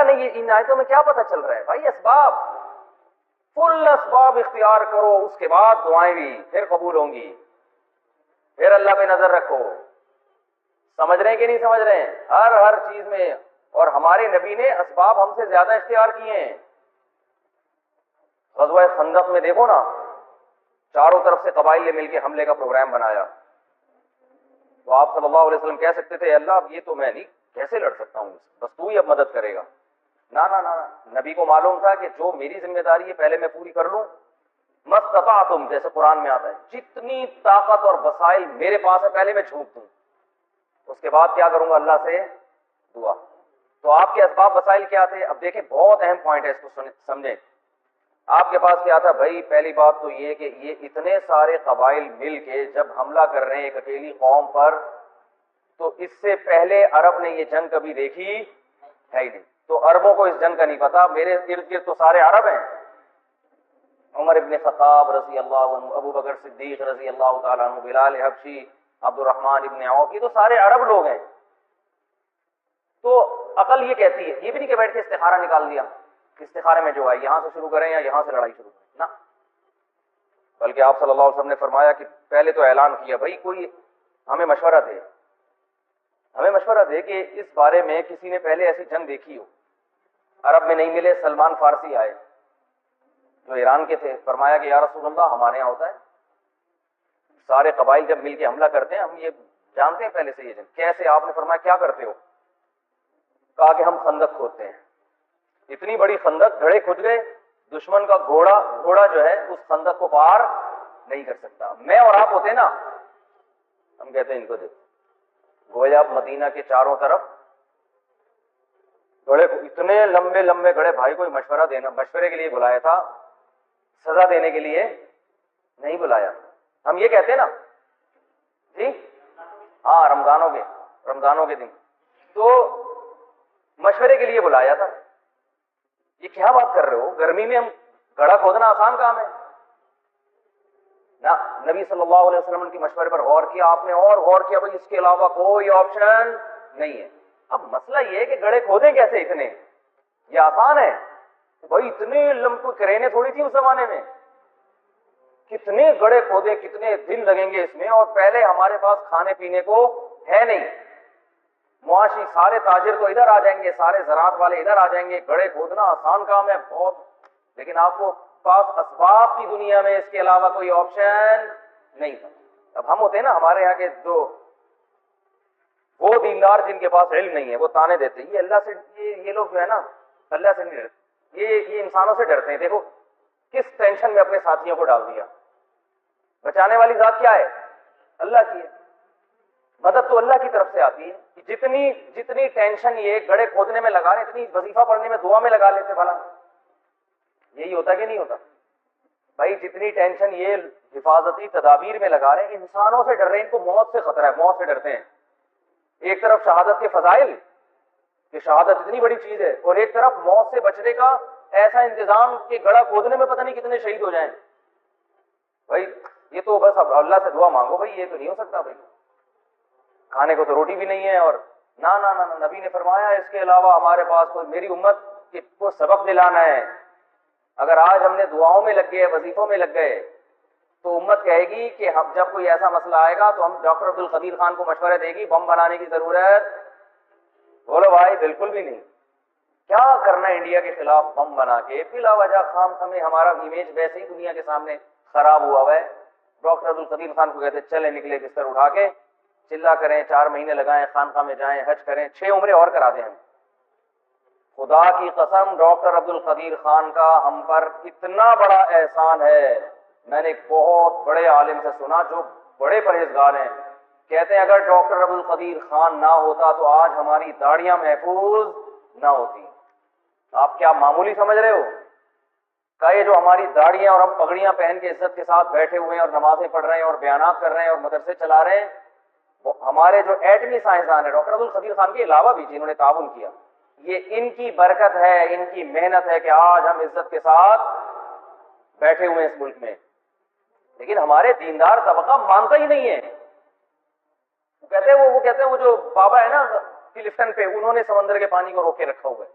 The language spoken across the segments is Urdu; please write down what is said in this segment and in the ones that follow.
نہیں ان آیتوں میں کیا پتہ چل رہا ہے بھائی؟ اسباب، فل اسباب اختیار کرو، اس کے بعد دعائیں بھی پھر قبول ہوں گی، پھر اللہ پہ نظر رکھو۔ سمجھ رہے ہیں کہ نہیں سمجھ رہے ہیں؟ ہر چیز میں، اور ہمارے نبی نے اسباب ہم سے زیادہ اختیار کیے ہیں۔ غزوہ خندق میں دیکھو نا، چاروں طرف سے قبائل نے مل کے حملے کا پروگرام بنایا، تو آپ صلی اللہ علیہ وسلم کہہ سکتے تھے اللہ یہ تو میں نہیں کیسے لڑ سکتا ہوں، بس تو ہی اب مدد کرے گا۔ نہ نہ نہ، نبی کو معلوم تھا کہ جو میری ذمہ داری ہے پہلے میں پوری کر لوں، مستطعتم جیسے قرآن میں آتا ہے، جتنی طاقت اور وسائل میرے پاس ہے پہلے میں جھونک دوں، اس کے بعد کیا کروں گا؟ اللہ سے دعا۔ تو آپ کے اسباب وسائل کیا تھے؟ اب دیکھیں بہت اہم پوائنٹ ہے، اس کو سمجھیں۔ آپ کے پاس کیا تھا بھائی؟ پہلی بات تو یہ کہ یہ اتنے سارے قبائل مل کے جب حملہ کر رہے ہیں ایک اکیلی قوم پر، تو اس سے پہلے عرب نے یہ جنگ کبھی دیکھی ہے ہی نہیں، تو عربوں کو اس جنگ کا نہیں پتا۔ میرے ارد گرد تو سارے عرب ہیں، عمر ابن خطاب رضی اللہ عنہ، ابو بکر صدیق رضی اللہ تعالیٰ عنہ، بلال حبشی، عبد الرحمن ابن عوف، یہ تو سارے عرب لوگ ہیں۔ تو عقل یہ کہتی ہے، یہ بھی نہیں کہ بیٹھ کے استخارہ نکال دیا، استخارے میں جو ہے یہاں سے شروع کریں یا یہاں سے لڑائی شروع کریں، نہ، بلکہ آپ صلی اللہ علیہ وسلم نے فرمایا کہ پہلے تو اعلان کیا بھائی کوئی ہمیں مشورہ دے، ہمیں مشورہ دے کہ اس بارے میں کسی نے پہلے ایسی جنگ دیکھی ہو۔ عرب میں نہیں ملے، سلمان فارسی آئے جو ایران کے تھے، فرمایا کہ یا رسول اللہ ہمارے یہاں ہوتا ہے، سارے قبائل جب مل کے حملہ کرتے ہیں، ہم یہ جانتے ہیں پہلے سے یہ جنگ کیسے؟ آپ نے فرمایا کیا کرتے ہو؟ کہا کہ ہم خندق کھودتے ہیں۔ اتنی بڑی خندق، گڑھے کھد گئے، دشمن کا گھوڑا جو ہے اس خندق کو پار نہیں کر سکتا۔ میں اور آپ ہوتے نا، ہم کہتے ہیں ان کو دیکھو، گویا مدینہ کے چاروں طرف گڑھے، اتنے لمبے لمبے گڑھے، بھائی کوئی مشورہ دینا، مشورے کے لیے بلایا تھا، سزا دینے کے لیے نہیں بلایا۔ ہم یہ کہتے ہیں نا جی ہاں، رمضانوں کے دن تو مشورے کے لیے بلایا تھا۔ یہ کیا بات کر رہے ہو؟ گرمی میں ہم گڑھا کھودنا آسان کام ہے نہ؟ نبی صلی اللہ علیہ وسلم کی مشورے پر غور کیا آپ نے، اور غور کیا بھائی اس کے علاوہ کوئی آپشن نہیں ہے۔ اب مسئلہ یہ ہے کہ گڑھے کھودیں کیسے اتنے؟ یہ آسان ہے بھائی، اتنے لمبی کرینیں تھوڑی تھی اس زمانے میں، کتنے گڑھے کھودے، کتنے دن لگیں گے اس میں، اور پہلے ہمارے پاس کھانے پینے کو ہے نہیں، معاشی سارے تاجر تو ادھر آ جائیں گے، سارے زراعت والے ادھر آ جائیں گے، گڑھے کھودنا آسان کام ہے بہت، لیکن آپ کو پاس اسباب کی دنیا میں اس کے علاوہ کوئی آپشن نہیں تھا۔ اب ہم ہوتے ہیں نا، ہمارے یہاں کے جو وہ دیندار جن کے پاس علم نہیں ہے وہ تانے دیتے ہیں، یہ اللہ سے، یہ لوگ جو ہے نا اللہ سے نہیں ڈرتے، یہ انسانوں سے ڈرتے ہیں۔ دیکھو کس ٹینشن میں اپنے ساتھیوں کو ڈال دیا۔ بچانے والی ذات کیا ہے؟ اللہ کی ہے، مدد تو اللہ کی طرف سے آتی ہے۔ جتنی ٹینشن یہ گڑھے کھودنے میں لگا رہے، اتنی وظیفہ پڑھنے میں، دعا میں لگا لیتے بھلا، یہی ہوتا کہ نہیں ہوتا بھائی؟ جتنی ٹینشن یہ حفاظتی تدابیر میں لگا رہے ہیں، انسانوں سے ڈر رہے ہیں، ان کو موت سے خطرہ ہے، موت سے ڈرتے ہیں۔ ایک طرف شہادت کے فضائل کہ شہادت اتنی بڑی چیز ہے، اور ایک طرف موت سے بچنے کا ایسا انتظام کہ گڑھا کھودنے میں پتہ نہیں کتنے شہید ہو جائیں۔ بھائی یہ تو بس اب اللہ سے دعا مانگو بھائی، یہ تو نہیں ہو سکتا بھائی، کھانے کو تو روٹی بھی نہیں ہے، اور نہ نہ نہ، نبی نے فرمایا اس کے علاوہ ہمارے پاس کوئی، میری امت کو سبق دلانا ہے۔ اگر آج ہم نے دعاؤں میں لگ گئے، وظیفوں میں لگ گئے، تو امت کہے گی کہ ہم جب کوئی ایسا مسئلہ آئے گا تو ہم ڈاکٹر عبد القدیر خان کو مشورہ دے گی بم بنانے کی ضرورت، بولو بھائی بالکل بھی نہیں۔ کیا کرنا ہے انڈیا کے خلاف بم بنا کے بلا وجہ خام خمیں؟ ہمارا امیج ویسے ہی دنیا کے سامنے خراب ہوا ہے۔ ڈاکٹر عبد القدیر خان کو کہتے چلے نکلے بستر اٹھا کے، چلا کریں، 4 مہینے لگائیں، خانقاہ میں جائیں، حج کریں، 6 عمریں اور کرا دیں ہم۔ خدا کی قسم ڈاکٹر عبد القدیر خان کا ہم پر اتنا بڑا احسان ہے۔ میں نے ایک بہت بڑے عالم سے سنا جو بڑے پرہیزگار ہیں، کہتے ہیں اگر ڈاکٹر عبد القدیر خان نہ ہوتا تو آج ہماری داڑیاں محفوظ نہ ہوتی۔ آپ کیا معمولی سمجھ رہے ہو؟ کہ یہ جو ہماری داڑیاں اور ہم پگڑیاں پہن کے عزت کے ساتھ بیٹھے ہوئے ہیں اور نمازیں پڑھ رہے ہیں اور بیانات کر رہے ہیں اور مدرسے چلا رہے ہیں، ہمارے جو ایٹمی سائنسدان ہیں ڈاکٹر عبد القدیر خان کے علاوہ بھی جنہوں نے تعاون کیا، یہ ان کی برکت ہے، ان کی محنت ہے کہ آج ہم عزت کے ساتھ بیٹھے ہوئے ہیں اس ملک میں۔ لیکن ہمارے دیندار طبقہ مانتا ہی نہیں ہے۔ وہ کہتے ہیں وہ جو بابا ہے نا کلفٹن پہ، انہوں نے سمندر کے پانی کو روک کے رکھا ہوا ہے،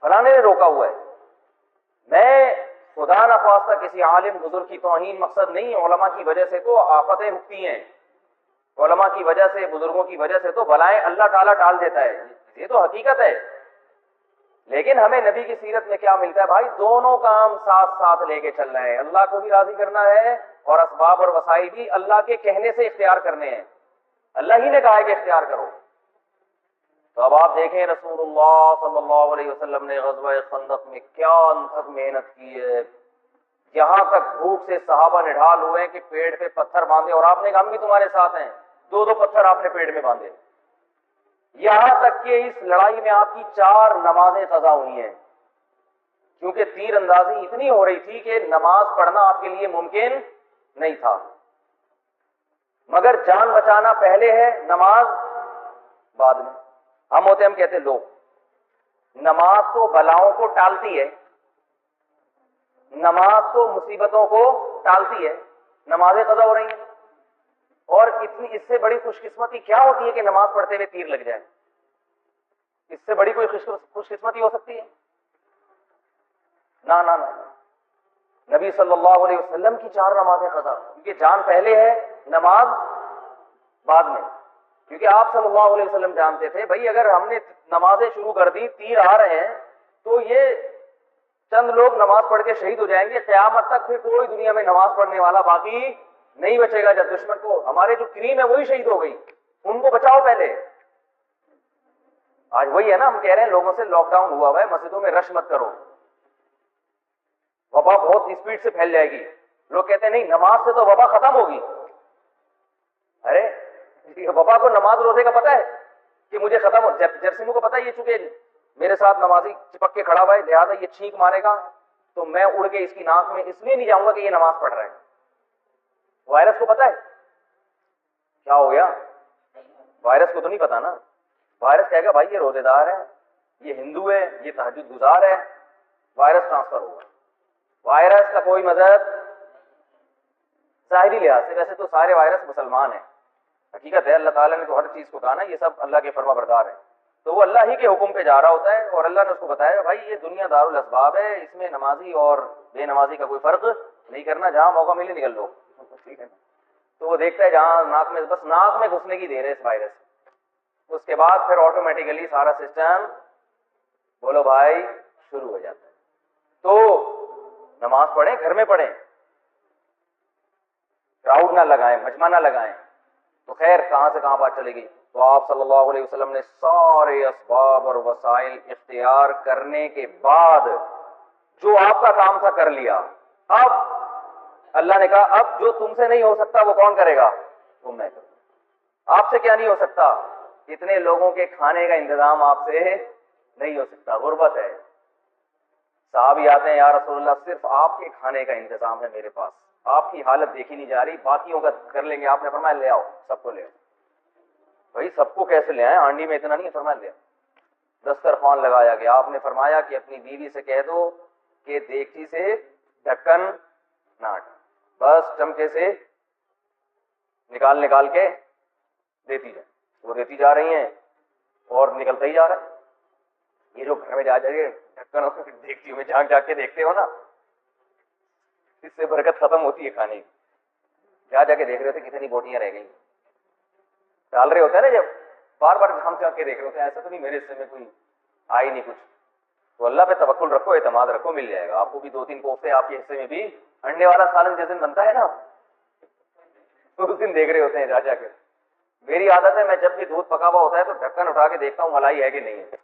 فلاں نے روکا ہوا ہے. میں خدا نخواستہ کسی عالم بزرگ کی توہین مقصد نہیں, علماء کی وجہ سے تو آفتیں رکتی ہیں, علماء کی وجہ سے, بزرگوں کی وجہ سے تو بلائیں اللہ تعالیٰ ٹال دیتا ہے, یہ تو حقیقت ہے. لیکن ہمیں نبی کی سیرت میں کیا ملتا ہے بھائی؟ دونوں کام ساتھ ساتھ لے کے چل رہے ہیں. اللہ کو بھی راضی کرنا ہے اور اسباب اور وسائل بھی اللہ کے کہنے سے اختیار کرنے ہیں. اللہ ہی نے کہا ہے کہ اختیار کرو. تو اب آپ دیکھیں رسول اللہ صلی اللہ علیہ وسلم نے غزوہ خندق میں کیا انتھک محنت کی ہے. یہاں تک بھوک سے صحابہ نڈھال ہوئے ہیں کہ پیڑ پہ پتھر باندھے, اور آپ نے کہا ہم بھی تمہارے ساتھ ہیں, 2 پتھر آپ نے پیڑ میں باندھے. یہاں تک کہ اس لڑائی میں آپ کی 4 نمازیں قضا ہوئی ہیں, کیونکہ تیر اندازی اتنی ہو رہی تھی کہ نماز پڑھنا آپ کے لیے ممکن نہیں تھا. مگر جان بچانا پہلے ہے, نماز بعد میں. ہم ہوتے ہم کہتے لوگ نماز تو بلاؤں کو ٹالتی ہے, نماز تو مصیبتوں کو ٹالتی ہے, نمازیں قضا ہو رہی ہیں. اور اتنی اس سے بڑی خوش قسمتی کیا ہوتی ہے کہ نماز پڑھتے ہوئے تیر لگ جائے؟ اس سے بڑی کوئی خوش قسمتی ہو سکتی ہے؟ نہ. نبی صلی اللہ علیہ وسلم کی 4 نمازیں قضا, کیونکہ جان پہلے ہے, نماز بعد میں. کیونکہ آپ صلی اللہ علیہ وسلم جانتے تھے بھائی اگر ہم نے نمازیں شروع کر دی, تیر آ رہے ہیں, تو یہ چند لوگ نماز پڑھ کے شہید ہو جائیں گے, قیامت تک پھر کوئی دنیا میں نماز پڑھنے والا باقی نہیں بچے گا. جب دشمن کو ہمارے جو کریم ہے وہی شہید ہو گئی, ان کو بچاؤ پہلے. آج وہی ہے نا, ہم کہہ رہے ہیں لوگوں سے لاک ڈاؤن ہوا ہے, مسجدوں میں رش مت کرو, وبا بہت اسپیڈ سے پھیل جائے گی. لوگ کہتے ہیں نہیں نماز سے تو وبا ختم ہوگی. ارے وبا کو نماز روزے کا پتہ ہے کہ مجھے ختم ہو, جرسیموں کو پتہ ہے یہ چونکہ میرے ساتھ نمازی چپک کے کھڑا ہوا ہے لہٰذا یہ چھینک مارے گا تو میں اڑ کے اس کی ناک میں اس لیے نہیں جاؤں گا کہ یہ نماز پڑھ رہے ہیں. وائرس کو پتہ ہے کیا ہو گیا؟ وائرس کو تو نہیں پتا نا. وائرس کہے گا بھائی یہ روزے دار ہے, یہ ہندو ہے, یہ تہجد گزار ہے, وائرس ٹرانسفر ہوگا. وائرس کا کوئی مذہب ظاہری لحاظ سے, ویسے تو سارے وائرس مسلمان ہیں, حقیقت ہے اللہ تعالیٰ نے تو ہر چیز کو کہا نا یہ سب اللہ کے فرما بردار ہیں, تو وہ اللہ ہی کے حکم پہ جا رہا ہوتا ہے. اور اللہ نے اس کو بتایا بھائی یہ دنیا دار الاسباب ہے, اس میں نمازی اور بے نمازی کا کوئی فرق نہیں کرنا, جہاں موقع ملے نکل لو. ٹھیک ہے, تو وہ دیکھتا ہے جہاں ناک میں, بس ناک میں گھسنے کی دیر ہے اس وائرس, اس کے بعد پھر آٹومیٹیکلی سارا سسٹم بولو بھائی شروع ہو جاتا ہے. تو نماز پڑھیں, گھر میں پڑھیں, کراؤڈ نہ لگائیں, مجمع نہ لگائیں. تو خیر کہاں سے کہاں بات چلے گی. تو آپ صلی اللہ علیہ وسلم نے سارے اسباب اور وسائل اختیار کرنے کے بعد جو آپ کا کام تھا کر لیا. اب اللہ نے کہا اب جو تم سے نہیں ہو سکتا وہ کون کرے گا؟ وہ میں کروں. آپ سے کیا نہیں ہو سکتا؟ اتنے لوگوں کے کھانے کا انتظام آپ سے نہیں ہو سکتا, غربت ہے. صحابی آتے ہیں یا رسول اللہ صرف آپ کے کھانے کا انتظام ہے میرے پاس, آپ کی حالت دیکھی نہیں جا رہی, باقیوں کا کر لیں گے. آپ نے فرمایا لے آؤ, سب کو لے آؤ. بھائی سب کو کیسے لے آئے, ہانڈی میں اتنا نہیں ہے, فرمایا لے آؤ. دسترخوان لگایا گیا. آپ نے فرمایا کہ اپنی بیوی سے کہہ دو کہ دیگچی سے ڈھکن نہ ہٹائے, بس چمچے سے نکال کے دیتی جائے. وہ دیتی جا رہی ہیں اور نکلتا ہی جا رہا ہے. یہ جو گھر میں جا کے ڈھکن دیکھتی ہوں میں جھانک کے دیکھتے ہو نا, اس سے برکت ختم ہوتی ہے کھانے کی. جا کے دیکھ رہے تھے کتنی بوٹیاں رہ گئی, ڈال رہے ہوتے ہیں نا جب بار بار جھانک کے دیکھ رہے ہوتے ہیں, ایسا تو نہیں میرے حصے میں کوئی آئی نہیں کچھ. تو اللہ پہ توکل رکھو, اعتماد رکھو, مل جائے گا آپ کو بھی. 2-3 کوفتے آپ کے حصے میں بھی. انڈے والا سالن جس دن بنتا ہے نا تو اس دن دیکھ رہے ہوتے ہیں جا کے. میری عادت ہے میں جب بھی دودھ پکا ہوا ہوتا ہے تو ڈھکن اٹھا کے دیکھتا ہوں ملائی ہے کہ نہیں ہے.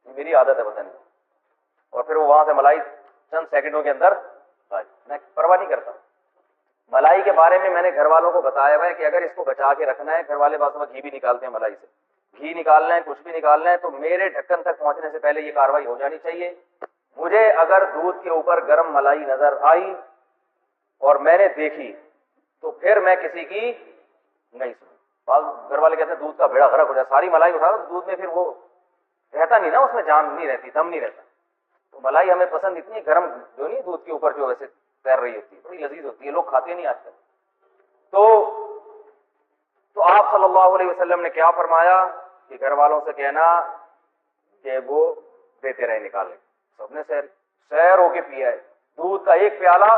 میری عادت ہے, پتہ نہیں. اور پھر وہ وہاں سے ملائی چند سیکنڈوں کے اندر, میں پرواہ نہیں کرتا. ملائی کے بارے میں نے گھر والوں کو بتایا ہوا ہے کہ اگر اس کو بچا کے رکھنا ہے, گھر والے بعض گھی بھی نکالتے ہیں ملائی سے, گھی نکالنا ہے, کچھ بھی نکالنا ہے, تو میرے ڈھکن تک پہنچنے سے پہلے یہ کاروائی ہو جانی چاہیے. مجھے اگر دودھ کے اوپر گرم ملائی نظر آئی اور میں نے دیکھی تو پھر میں کسی کی نہیں سنی. بعض گھر والے کہتے ہیں دودھ کا بیڑا غرق ہو جائے, ساری ملائی اٹھا دو دودھ میں, پھر وہ رہتا نہیں نا, اس میں جان نہیں رہتی, دم نہیں رہتا. تو ملائی ہمیں پسند اتنی ہے, گرم جو نہیں دودھ کے اوپر جو ویسے تیر رہی ہوتی ہے, بڑی لذیذ ہوتی ہے, لوگ کھاتے نہیں آج کل. تو آپ صلی اللہ علیہ وسلم نے کیا فرمایا کہ گھر والوں سے کہنا کہ وہ دیتے رہے نکالنے. سب نے سیر ہو کے پیا ہے، دودھ کا ایک پیالہ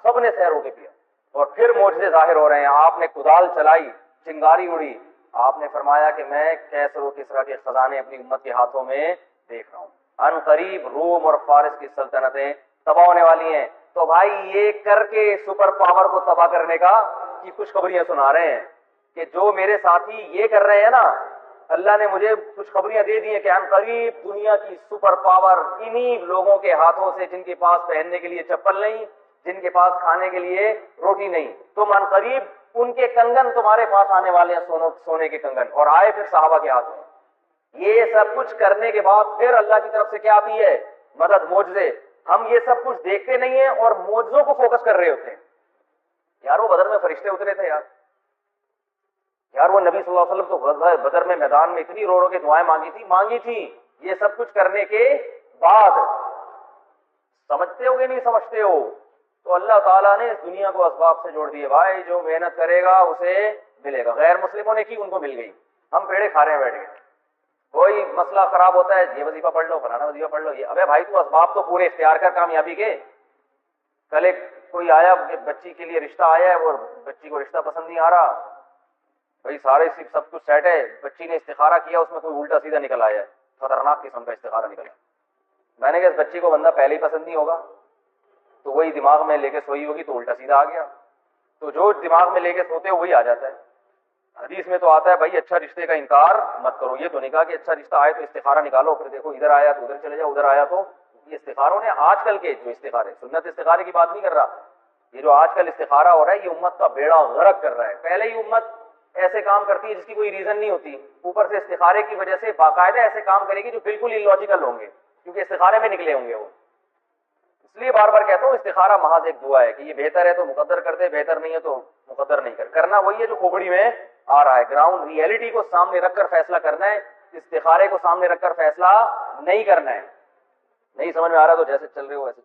سب نے سیر ہو کے پیا، اور پھر معجزے ظاہر ہو رہے ہیں. آپ نے کدال چلائی، چنگاری اڑی، آپ نے فرمایا کہ میں کیسر و کسریٰ کے خزانے اپنی امت کے ہاتھوں میں دیکھ رہا ہوں، ان قریب روم اور فارس کی سلطنتیں تباہ ہونے والی ہیں. تو بھائی یہ کر کے سپر پاور کو تباہ کرنے کا کی خوشخبریاں سنا رہے ہیں کہ جو میرے ساتھی یہ کر رہے ہیں نا، اللہ نے مجھے خوشخبریاں دے دی ہیں کہ ان قریب دنیا کی سپر پاور انہی لوگوں کے ہاتھوں سے، جن کے پاس پہننے کے لیے چپل نہیں، جن کے پاس کھانے کے لیے روٹی نہیں، تم ان قریب ان کے کنگن تمہارے پاس آنے والے ہیں، سونے کے کنگن، اور آئے پھر صحابہ کے ہاتھ میں. یہ سب کچھ کرنے کے بعد پھر اللہ کی طرف سے کیا آتی ہے؟ مدد، معجزے. ہم یہ سب کچھ دیکھتے نہیں ہیں اور معجزوں کو فوکس کر رہے ہوتے ہیں. یار وہ بدر میں فرشتے اترے تھے یار وہ نبی صلی اللہ علیہ وسلم تو بدر میں میدان میں اتنی رو رو کے دعائیں مانگی تھی. یہ سب کچھ کرنے کے بعد سمجھتے ہو کہ نہیں سمجھتے ہو؟ تو اللہ تعالیٰ نے اس دنیا کو اسباب سے جوڑ دیے. بھائی جو محنت کرے گا اسے ملے گا. غیر مسلموں نے کی، ان کو مل گئی. ہم پیڑے کھا رہے ہیں بیٹھ کے. کوئی مسئلہ خراب ہوتا ہے، یہ وظیفہ پڑھ لو، فلانا وظیفہ پڑھ لو. یہ ابے بھائی تو اسباب تو پورے اختیار کر کامیابی کے. کل ایک کوئی آیا، بچی کے لیے رشتہ آیا ہے، وہ بچی کو رشتہ پسند نہیں آ رہا. بھائی سارے سب کچھ سیٹ ہے، بچی نے استخارہ کیا، اس میں کوئی الٹا سیدھا نکل آیا ہے، خطرناک قسم کا استخارہ نکلا. میں نے کہا اس بچی کو بندہ پہلے ہی پسند نہیں ہوگا، تو وہی دماغ میں لے کے سوئی ہوگی تو الٹا سیدھا آ گیا. تو جو دماغ میں لے کے سوتے ہو وہی آ جاتا ہے. حدیث میں تو آتا ہے بھائی اچھا رشتے کا انکار مت کرو. یہ تو نہیں کہا کہ اچھا رشتہ آئے تو استخارہ نکالو، پھر دیکھو ادھر آیا تو ادھر چلے جاؤ، ادھر آیا تو. یہ استخاروں نے آج کل کے جو استخارے، سنت استخارے کی بات نہیں کر رہا، یہ جو آج کل استخارہ ہو رہا ہے یہ امت کا بیڑا غرق کر رہا ہے. پہلے ہی امت ایسے کام کرتی ہے جس کی کوئی ریزن نہیں ہوتی، اوپر سے استخارے کی وجہ سے باقاعدہ ایسے کام کرے گی جو بالکل ان لاجیکل ہوں گے، کیونکہ استخارے میں نکلے ہوں گے وہ. اس لیے بار بار کہتا ہوں استخارہ محض ایک دعا ہے کہ یہ بہتر ہے تو مقدر کر دے، بہتر نہیں ہے تو مقدر نہیں کر. کرنا وہی ہے جو کھوپڑی میں آ رہا ہے. گراؤنڈ ریئلٹی کو سامنے رکھ کر فیصلہ کرنا ہے، استخارے کو سامنے رکھ کر فیصلہ نہیں کرنا ہے. نہیں سمجھ میں آ رہا تو جیسے چل رہے ہو ویسے